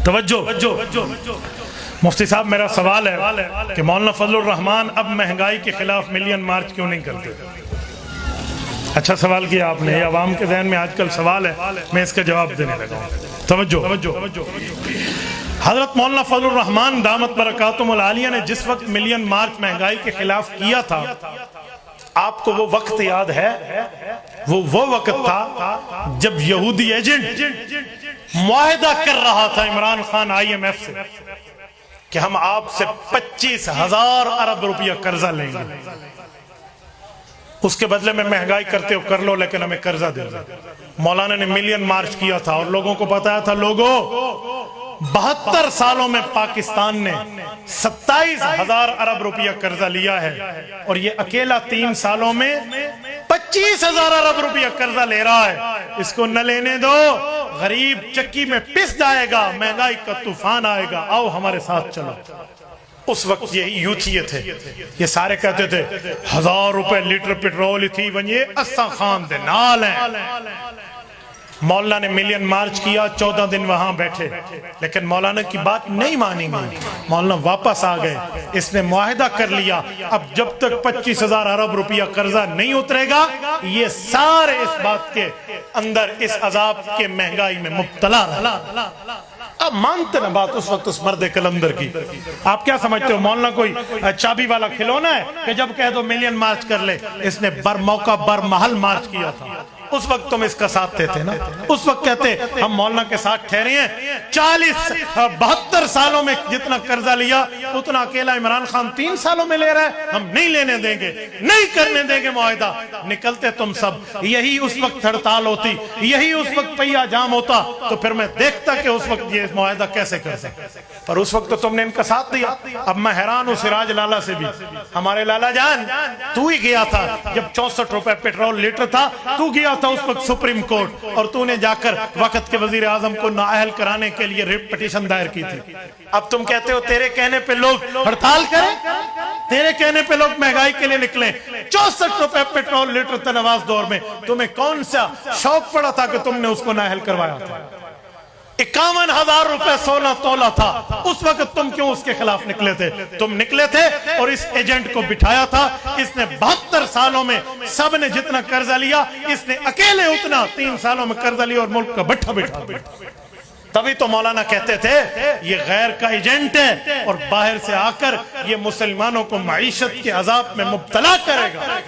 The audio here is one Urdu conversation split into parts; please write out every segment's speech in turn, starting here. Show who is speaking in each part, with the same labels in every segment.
Speaker 1: توجہ مفتی صاحب، میرا سوال ہے کہ مولانا فضل الرحمان اب مہنگائی کے خلاف ملین مارچ کیوں نہیں کرتے؟ اچھا سوال کیا آپ نے، یہ عوام کے ذہن میں آج کل سوال ہے، میں اس کا جواب دینے لگا ہوں۔ توجہ، حضرت مولانا فضل الرحمان دامت برکاتہم العالیہ نے جس وقت ملین مارچ مہنگائی کے خلاف کیا تھا، آپ کو وہ وقت یاد ہے؟ وہ وقت تھا جب یہودی ایجنٹ معاہدہ کر رہا تھا عمران خان IMF سے کہ ہم آپ سے 25,000 ارب روپیہ قرضہ لیں گے، اس کے بدلے میں مہنگائی کرتے ہو کر لو لیکن ہمیں قرضہ دے دو۔ مولانا نے ملین مارچ کیا تھا اور لوگوں کو بتایا تھا، لوگوں 72 سالوں میں پاکستان نے 27,000 ارب روپیہ قرضہ لیا ہے اور یہ اکیلا 3 سالوں میں 25,000 ارب روپیہ قرضہ لے رہا ہے، اس کو نہ لینے دو، غریب چکی میں پس جائے گا، مہنگائی کا طوفان آئے گا، آؤ ہمارے ساتھ چلو۔ اس وقت یہی یوتھیے تھے، یہ سارے کہتے تھے 1000 روپے لیٹر پیٹرول تھی ونجے اسا خان دے نال ہیں۔ مولانا نے ملین مارچ کیا، 14 دن وہاں بیٹھے، لیکن مولانا کی بات نہیں مانی گئی، مولانا واپس آ گئے، اس نے معاہدہ کر لیا اب جب تک 25,000 ارب روپیہ قرضہ نہیں اترے گا یہ سارے اس بات کے اندر اس عذاب کے مہنگائی میں مبتلا رہا۔ اب مانتے نا بات اس وقت اس مرد کلندر کی؟ آپ کیا سمجھتے ہو مولانا کوئی چابی والا کھلونا ہے کہ جب کہہ دو ملین مارچ کر لے؟ اس نے بر موقع بر محل مارچ کیا تھا، اس وقت تم اس کا ساتھ دیتے نا، اس وقت کہتے ہم مولانا کے ساتھ ٹھہرے ہیں، 72 سالوں میں جتنا قرضہ لیا اتنا اکیلا عمران خان 3 سالوں میں لے رہا ہے، ہم نہیں لینے دیں گے، نہیں کرنے دیں گے معاہدہ۔ نکلتے تم سب، یہی اس وقت ہڑتال ہوتی، یہی اس وقت پہیا جام ہوتا، تو پھر میں دیکھتا کہ اس وقت یہ معاہدہ کیسے کر سکتے، پر اس وقت تو تم نے ان کا ساتھ دیا۔ اب میں حیران ہوں سراج لالا سے بھی، ہمارے لالا جان تو ہی گیا تھا جب 64 روپے پیٹرول لیٹر تھا، تو گیا تھا اس وقت سپریم کورٹ اور تو نے جا کر وقت کے وزیر اعظم کو نااہل کرانے کے لیے ریپ پٹیشن دائر کی تھی۔ اب تم کہتے ہو تیرے کہنے پہ لوگ ہڑتال کریں، تیرے کہنے پہ لوگ مہنگائی کے لیے نکلیں۔ 64 روپے پیٹرول لیٹر تھا نواز دور میں، تمہیں کون سا شوق پڑا تھا کہ تم نے اس کو نااہل کروایا تھا؟ 51,000 روپے 16 تولہ تھا، اس وقت تم کیوں اس کے خلاف نکلے تھے؟ تم نکلے تھے اور اس ایجنٹ کو بٹھایا تھا، اس نے 72 سالوں میں سب نے جتنا قرضہ لیا اس نے اکیلے اتنا 3 سالوں میں قرضہ لیا اور ملک کا بٹھا بٹھا۔ تبھی تو مولانا کہتے تھے یہ غیر کا ایجنٹ ہے اور باہر سے آ کر یہ مسلمانوں کو معیشت کے عذاب میں مبتلا کرے گا،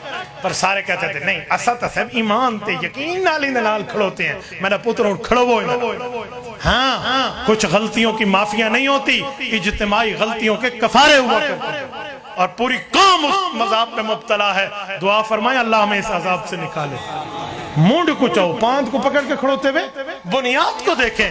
Speaker 1: پر سارے کہتے تھے نہیں اسا تا سب ایمان تے یقین نالی نال کھڑوتے ہیں، میرا پتر کھڑو وہ ہاں کچھ غلطیوں کی معافیاں نہیں ہوتی، اجتماعی غلطیوں کے کفارے ہوا کرتے ہیں اور پوری قوم اس مذہب میں مبتلا ہے۔ دعا فرمائیں اللہ ہمیں اس عذاب سے نکالے۔ مونڈ کو چاہو پاند کو پکڑ کے کھڑوتے ہوئے بنیاد کو دیکھیں۔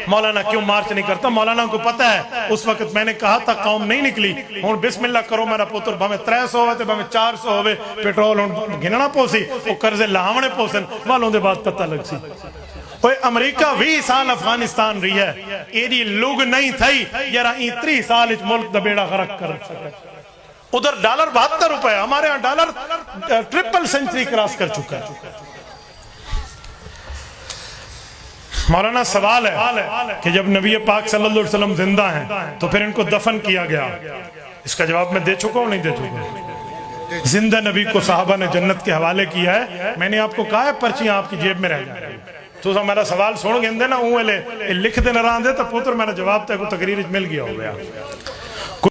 Speaker 1: مولانا کیوں مارچ نہیں کرتا؟ مولانا کو پتہ ہے اس وقت میں نے کہا تھا قوم نہیں نکلی، ہوں بسم اللہ کرو میرا پتر، بھامے 300 ہوئے تھے بھامے 400 ہوئے، پیٹرول ہوں گننا پوسی وہ قرضے لاؤنے پوسن والوں دے بعد پتہ لگ سی۔ اوہ امریکہ 20 سال افغانستان رہی ہے، ایڈی لوگ نہیں تھائی یارا 30 سال اچ ملک دا بیڑا غرق کر سکے۔ ادھر ڈالر 72 روپے، ہمارے ہاں ڈالر ٹرپل سنچری کراس کر چکا ہے۔ مولانا سوال ہے کہ جب نبی پاک صلی اللہ علیہ وسلم زندہ ہیں تو پھر ان کو دفن کیا گیا، اس کا جواب میں دے چکا ہوں نہیں دے چکا؟ زندہ نبی کو صحابہ نے جنت کے حوالے کیا ہے، میں نے آپ کو کہا ہے پرچیاں آپ کی جیب میں رہ جائیں، تو میرا سوال سن گے اندے نا لکھ دے نہ رہاں دے تو پوتر میرا جواب تے کو تقریر مل گیا ہو گیا۔